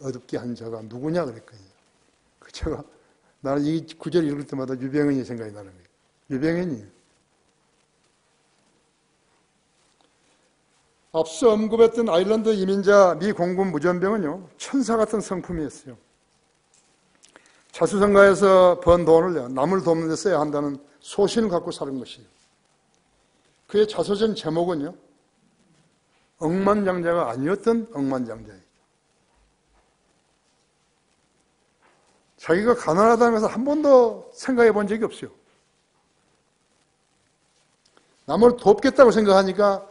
어둡게 한 자가 누구냐 그랬거든요. 그 제가 나는 이 구절 읽을 때마다 유병현이 생각이 나는 거예요. 유병현이에요. 앞서 언급했던 아일랜드 이민자 미 공군 무전병은요, 천사 같은 성품이었어요. 자수성가에서 번 돈을 남을 돕는 데 써야 한다는 소신을 갖고 사는 것이에요. 그의 자서전 제목은요, 억만장자가 아니었던 억만장자예요. 자기가 가난하다는 것을 한 번도 생각해 본 적이 없어요. 남을 돕겠다고 생각하니까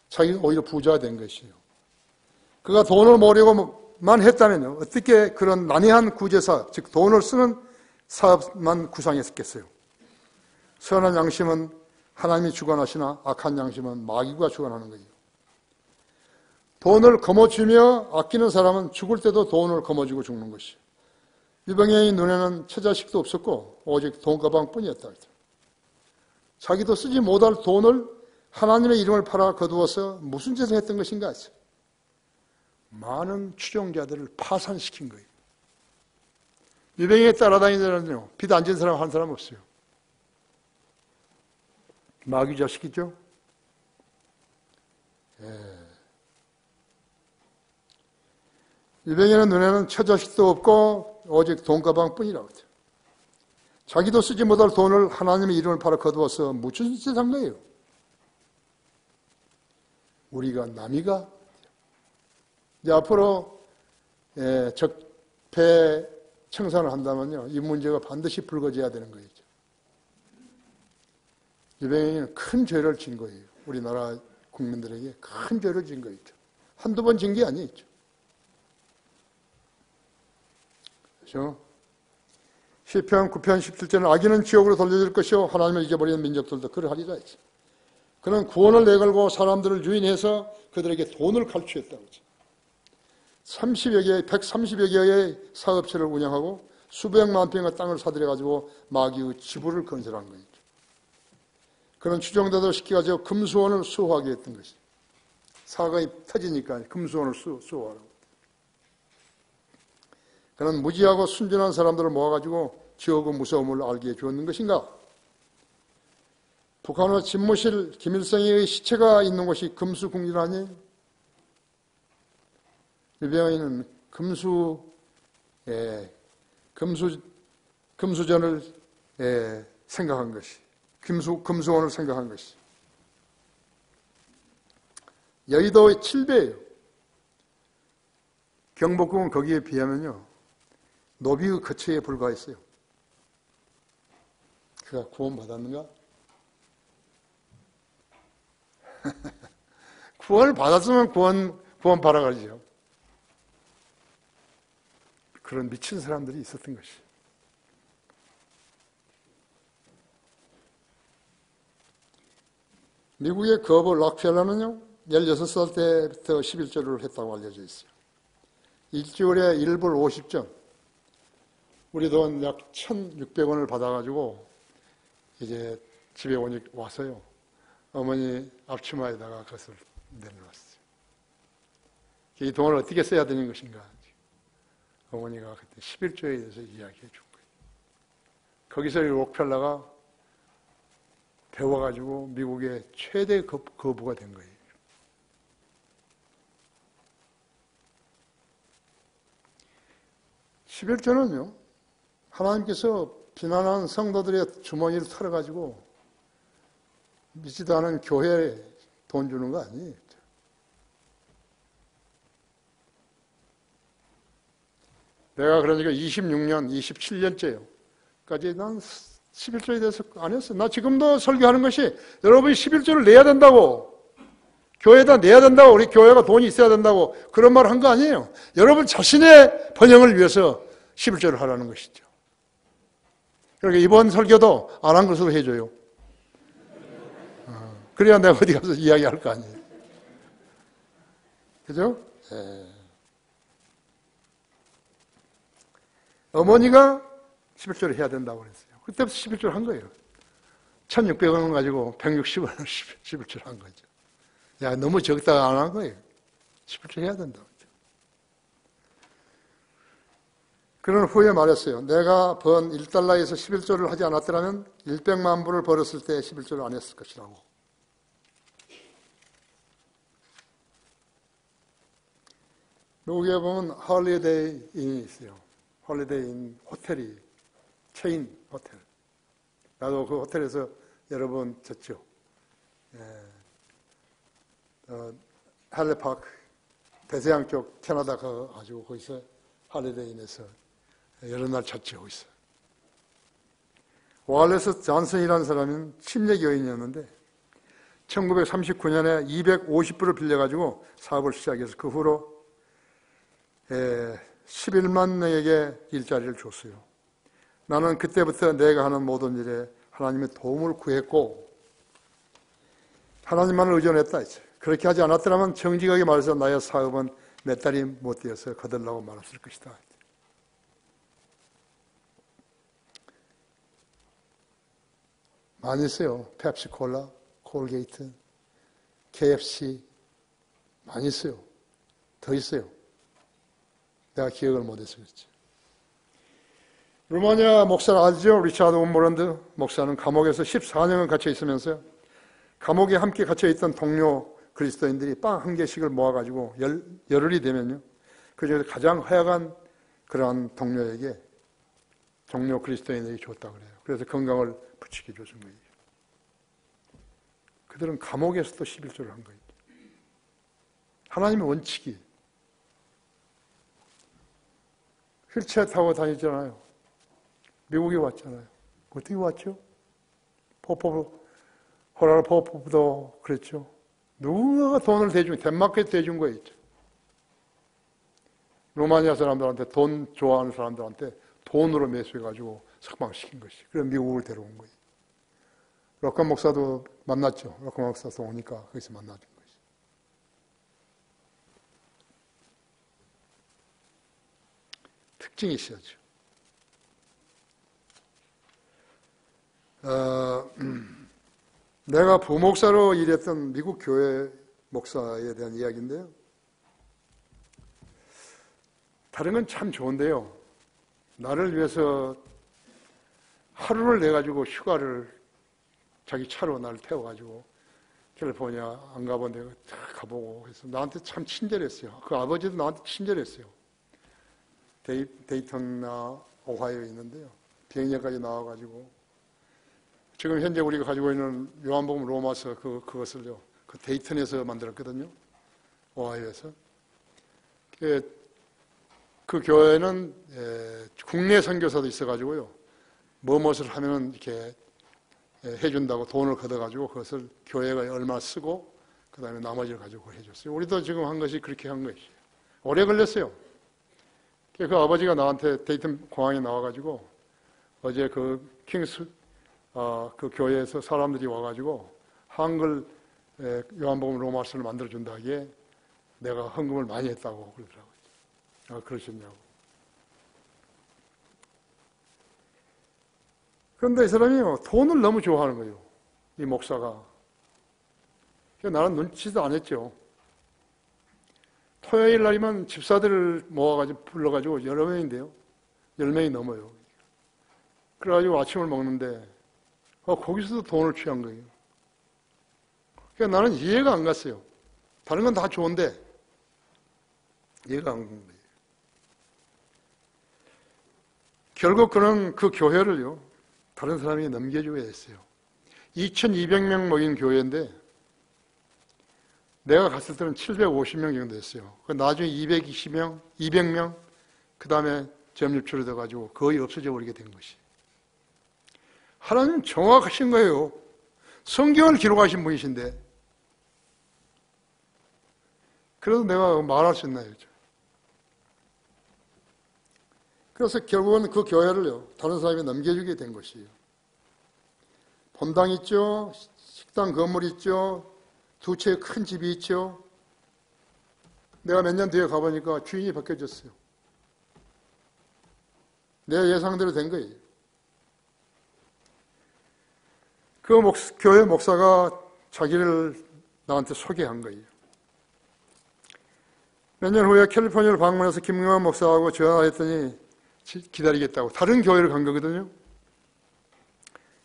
자기가 오히려 부자가 된 것이에요. 그가 돈을 모으려고만 했다면요, 어떻게 그런 난해한 구제사, 즉 돈을 쓰는 사업만 구상했겠어요. 선한 양심은 하나님이 주관하시나 악한 양심은 마귀가 주관하는 거예요. 돈을 거머쥐며 아끼는 사람은 죽을 때도 돈을 거머쥐고 죽는 것이에요. 유병현의 눈에는 처자식도 없었고 오직 돈가방뿐이었다. 자기도 쓰지 못할 돈을 하나님의 이름을 팔아 거두어서 무슨 짓을 했던 것인가? 많은 추종자들을 파산시킨 거예요. 유병희에 따라다니더라도 빚 안 진 사람 한 사람 없어요. 마귀 자식이죠. 유병희는 눈에는 처자식도 없고 오직 돈가방뿐이라고 그래요. 자기도 쓰지 못할 돈을 하나님의 이름을 팔아 거두어서 무슨 짓을 한 거예요? 우리가 남이가 이제 앞으로 적폐 청산을 한다면요, 이 문제가 반드시 불거져야 되는 거죠. 유병희는 큰 죄를 진 거예요. 우리나라 국민들에게 큰 죄를 진 거죠. 한두 번 진 게 아니죠. 그렇죠? 시편 9편 17절은 악인은 지옥으로 돌려질 것이요 하나님을 잊어버리는 민족들도 그러하리라 했죠. 그는 구원을 내걸고 사람들을 유인해서 그들에게 돈을 갈취했다고 했죠. 130여 개의 사업체를 운영하고 수백만 평의 땅을 사들여가지고 마귀의 지부를 건설한 거죠. 그런 추종자들을 시켜가지고 금수원을 수호하게 했던 것이. 사건이 터지니까 금수원을 수호하라고. 그는 무지하고 순진한 사람들을 모아가지고 지옥의 무서움을 알게 해주었는 것인가? 북한의 집무실 김일성의 시체가 있는 곳이 금수궁전 아니에요? 유병희는 금수전을 생각한 것이, 금수원을 생각한 것이. 여의도의 7배예요. 경복궁은 거기에 비하면요, 노비의 거처에 불과했어요. 그가 구원받았는가? 구원을 받았으면 구원 받아가지죠. 그런 미친 사람들이 있었던 것이. 미국의 거부 락펠러는요, 16살 때부터 11조를 했다고 알려져 있어요. 일주일에 1불 50전, 우리 돈 약 1,600원을 받아가지고 이제 집에 와서요, 어머니 앞치마에다가 그것을 내려놨어요. 이 돈을 어떻게 써야 되는 것인가. 어머니가 그때 11조에 대해서 이야기해 준 거예요. 거기서 록펠러가 배워가지고 미국의 최대 거부가 된 거예요. (11조는요) 하나님께서 비난한 성도들의 주머니를 털어가지고 믿지도 않은 교회에 돈 주는 거 아니에요. 내가 그러니까 26년, 27년째요. 까지 난 11조에 대해서 안 했어. 나 지금도 설교하는 것이 여러분이 11조를 내야 된다고. 교회에다 내야 된다고. 우리 교회가 돈이 있어야 된다고. 그런 말을 한 거 아니에요. 여러분 자신의 번영을 위해서 11조를 하라는 것이죠. 그러니까 이번 설교도 안 한 것으로 해줘요. 그래야 내가 어디 가서 이야기할 거 아니에요. 그죠? 어머니가 11조를 해야 된다고 그랬어요. 그때부터 11조를 한 거예요. 1,600원 가지고 160원을 11조를 한 거죠. 야, 너무 적다가 안 한 거예요. 11조 해야 된다고. 그는 후에 말했어요. 내가 번 1달러에서 11조를 하지 않았더라면 100만 불을 벌었을 때 11조를 안 했을 것이라고. 미국에 보면 홀리데이 인이 있어요. 홀리데이 인 호텔이, 체인 호텔. 나도 그 호텔에서 여러 번 잤죠. 할리파크, 대서양 쪽 캐나다 가가지고 거기서 홀리데이 인에서 여러 날 잤죠, 거기서. 와레스 존슨이라는 사람은 침례 교인이었는데 1939년에 250불을 빌려가지고 사업을 시작해서 그 후로 11만 명에게 일자리를 줬어요. 나는 그때부터 내가 하는 모든 일에 하나님의 도움을 구했고 하나님만을 의존했다 했어요. 그렇게 하지 않았더라면 정직하게 말해서 나의 사업은 몇 달이 못 되어서 거들라고 말했을 것이다. 많이 있어요. 펩시콜라, 콜게이트, KFC 많이 있어요. 더 있어요. 내가 기억을 못해서 그렇지. 루마니아 목사를 알죠? 리차드 온모란드 목사는 감옥에서 14년을 갇혀 있으면서 감옥에 함께 갇혀 있던 동료 그리스도인들이 빵 한 개씩을 모아가지고 열흘이 되면요, 그 중에서 가장 허약한 그러한 동료 그리스도인에게 줬다 그래요. 그래서 건강을 부치게 줘준 거예요. 그들은 감옥에서도 11조를 한 거예요. 하나님의 원칙이. 휠체어 타고 다니잖아요. 미국에 왔잖아요. 어떻게 왔죠? 호라르 포포도 그랬죠. 누가 돈을 덴마크에 대준 거예요. 루마니아 사람들한테, 돈 좋아하는 사람들한테 돈으로 매수해가지고 석방시킨 것이. 그래서 미국을 데려온 거예요. 럭컨 목사도 만났죠. 럭컨 목사도 오니까 거기서 만나준 것이. 특징이 있어야죠. 내가 부목사로 일했던 미국 교회 목사에 대한 이야기인데요. 다른 건 참 좋은데요. 나를 위해서 하루를 내가지고 휴가를 자기 차로 나를 태워가지고 캘리포니아 안 가본 데가 다 가보고 해서 나한테 참 친절했어요. 그 아버지도 나한테 친절했어요. 데이턴이나 오하이오에 있는데요. 비행장까지 나와가지고 지금 현재 우리가 가지고 있는 요한복음 로마서 그것을요, 그 데이턴에서 만들었거든요. 오하이오에서. 그 교회는 국내 선교사도 있어가지고요, 무엇을 하면은 이렇게 해준다고 돈을 걷어가지고 그것을 교회가 얼마 쓰고 그 다음에 나머지를 가지고 해줬어요. 우리도 지금 한 것이 그렇게 한 것이에요. 오래 걸렸어요. 그 아버지가 나한테 데이턴 공항에 나와가지고 어제 그 킹스 그 교회에서 사람들이 와가지고 한글 요한복음 로마서를 만들어준다기에 내가 헌금을 많이 했다고 그러더라고요. 그러셨냐고. 그런데 이 사람이요, 돈을 너무 좋아하는 거예요. 이 목사가. 나는 눈치도 안 했죠. 토요일 날이면 집사들을 모아가지고 불러가지고 여러 명인데요. 10명이 넘어요. 그래가지고 아침을 먹는데 거기서도 돈을 취한 거예요. 그러니까 나는 이해가 안 갔어요. 다른 건 다 좋은데 이해가 안 간 거예요. 결국 그는 그 교회를요, 다른 사람이 넘겨주게 됐어요. 2,200명 모인 교회인데 내가 갔을 때는 750명 정도 됐어요. 나중에 220명, 200명, 그 다음에 점유출이 돼가지고 거의 없어져 버리게 된 것이. 하나님은 정확하신 거예요. 성경을 기록하신 분이신데. 그래도 내가 말할 수 있나요? 그래서 결국은 그 교회를요, 다른 사람이 넘겨주게 된 것이에요. 본당 있죠, 식당 건물 있죠, 2채의 큰 집이 있죠. 내가 몇 년 뒤에 가보니까 주인이 바뀌어졌어요. 내 예상대로 된 거예요. 그 교회 목사가 자기를 나한테 소개한 거예요. 몇 년 후에 캘리포니아를 방문해서 김경환 목사하고 전화했더니 기다리겠다고 다른 교회를 간 거거든요.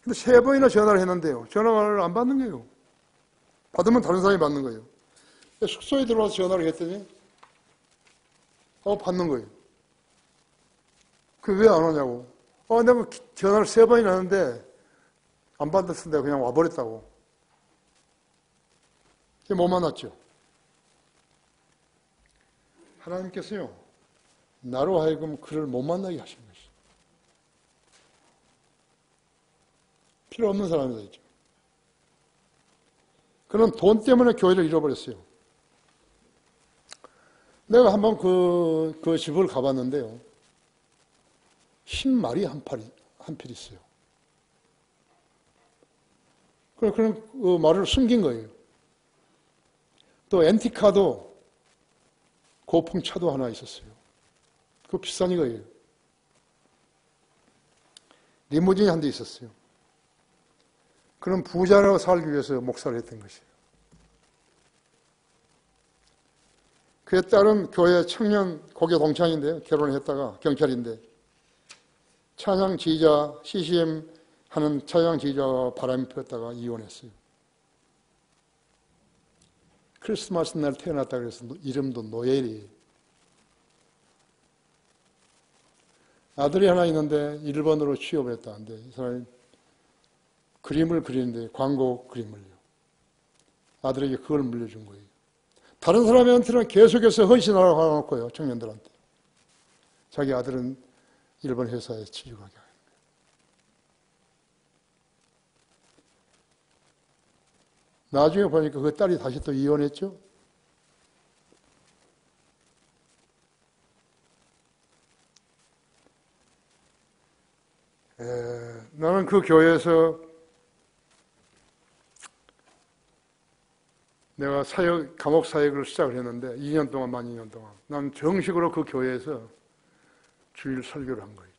근데 3번이나 전화를 했는데요, 전화를 안 받는 거예요. 받으면 다른 사람이 받는 거예요. 숙소에 들어와서 전화를 했더니 받는 거예요. 그 왜 안 오냐고. 내가 전화를 3번이나 했는데 안 받았을 때 그냥 와버렸다고. 못 만났죠. 하나님께서요, 나로 하여금 그를 못 만나게 하신 것이죠. 필요 없는 사람이다 했죠. 그는 돈 때문에 교회를 잃어버렸어요. 내가 한번 그 집을 가봤는데요, 흰 말이 한 필 있어요. 그런 그 말을 숨긴 거예요. 또 앤티카도 고풍차도 하나 있었어요. 그거 비싼 이거예요. 리무진이 한 대 있었어요. 그런 부자로 살기 위해서 목사를 했던 것이에요. 그의 딸은 교회 청년 고교 동창인데요. 결혼했다가 경찰인데 찬양 지휘자 CCM 하는 찬양 지휘자와 바람이 피었다가 이혼했어요. 크리스마스 날 태어났다 그래서 이름도 노엘이에요. 아들이 하나 있는데 일본으로 취업을 했다는데 이 사람이 그림을 그리는데 광고 그림을요. 아들에게 그걸 물려준 거예요. 다른 사람한테는 계속해서 헌신하라고 해놓고요. 청년들한테. 자기 아들은 일본 회사에 취직하게 하는 거예요. 나중에 보니까 그 딸이 다시 또 이혼했죠. 나는 그 교회에서 내가 감옥 사역을 시작을 했는데 2년 동안, 만 2년 동안 난 정식으로 그 교회에서 주일 설교를 한 거죠.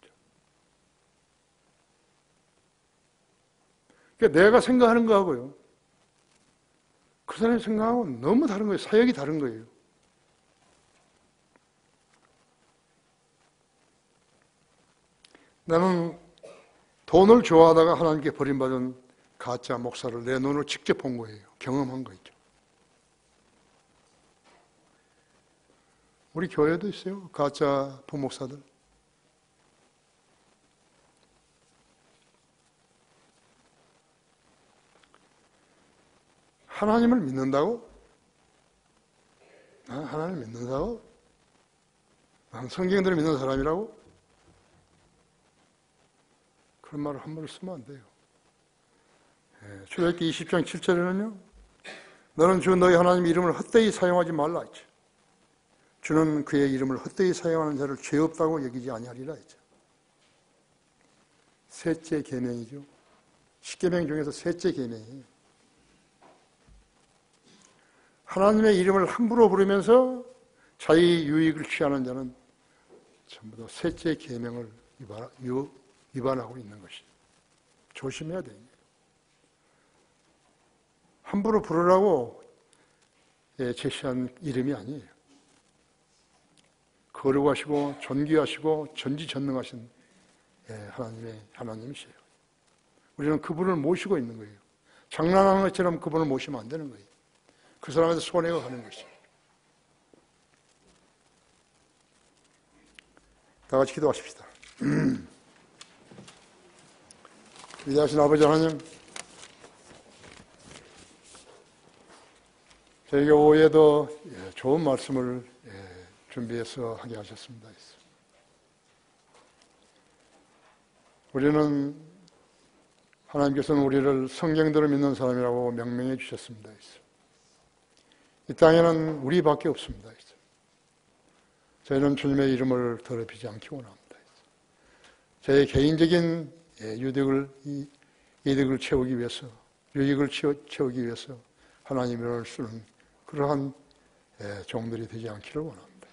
그러니까 내가 생각하는 거하고요, 그 사람이 생각하고는 너무 다른 거예요. 사역이 다른 거예요. 나는 돈을 좋아하다가 하나님께 버림받은 가짜 목사를 내 눈으로 직접 본 거예요. 경험한 거 있죠. 우리 교회도 있어요. 가짜 부목사들. 하나님을 믿는다고? 나는 하나님을 믿는다고? 나는 성경대로 믿는 사람이라고? 그런 말을 함부로 쓰면 안 돼요. 출애굽기 20장 7절에는요. 너는 주 너희 하나님 이름을 헛되이 사용하지 말라 했죠. 주는 그의 이름을 헛되이 사용하는 자를 죄 없다고 여기지 아니하리라 했죠. 셋째 계명이죠. 10계명 중에서 셋째 계명이에요. 하나님의 이름을 함부로 부르면서 자기 유익을 취하는 자는 전부 다 셋째 계명을 위반하고 있는 것이 조심해야 돼요. 함부로 부르라고 제시한 이름이 아니에요. 거룩하시고 존귀하시고 전지전능하신 하나님이세요. 우리는 그분을 모시고 있는 거예요. 장난하는 것처럼 그분을 모시면 안 되는 거예요. 그 사람한테 손해가 가는 것이에요. 다 같이 기도하십시다. 위대하신 아버지 하나님, 저에게 오후에도 좋은 말씀을 준비해서 하게 하셨습니다. 우리는 하나님께서는 우리를 성경대로 믿는 사람이라고 명명해 주셨습니다. 이 땅에는 우리밖에 없습니다. 저희는 주님의 이름을 더럽히지 않기 원합니다. 저의 개인적인 이득을 채우기 위해서, 유익을 채우기 위해서 하나님을 쓰는 그러한 종들이 되지 않기를 원합니다.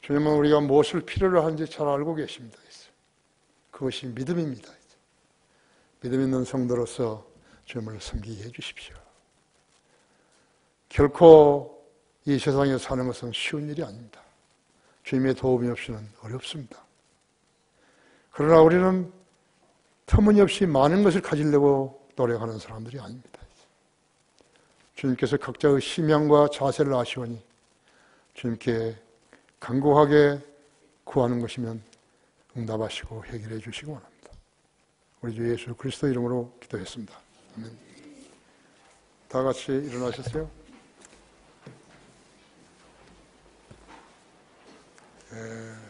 주님은 우리가 무엇을 필요로 하는지 잘 알고 계십니다. 그것이 믿음입니다. 믿음 있는 성도로서 주님을 섬기게 해주십시오. 결코 이 세상에 사는 것은 쉬운 일이 아닙니다. 주님의 도움이 없이는 어렵습니다. 그러나 우리는 터무니없이 많은 것을 가지려고 노력하는 사람들이 아닙니다. 주님께서 각자의 심령과 자세를 아시오니 주님께 간곡하게 구하는 것이면 응답하시고 해결해 주시기 원합니다. 우리 주 예수 그리스도 이름으로 기도했습니다. 아멘. 다 같이 일어나셨어요? 예.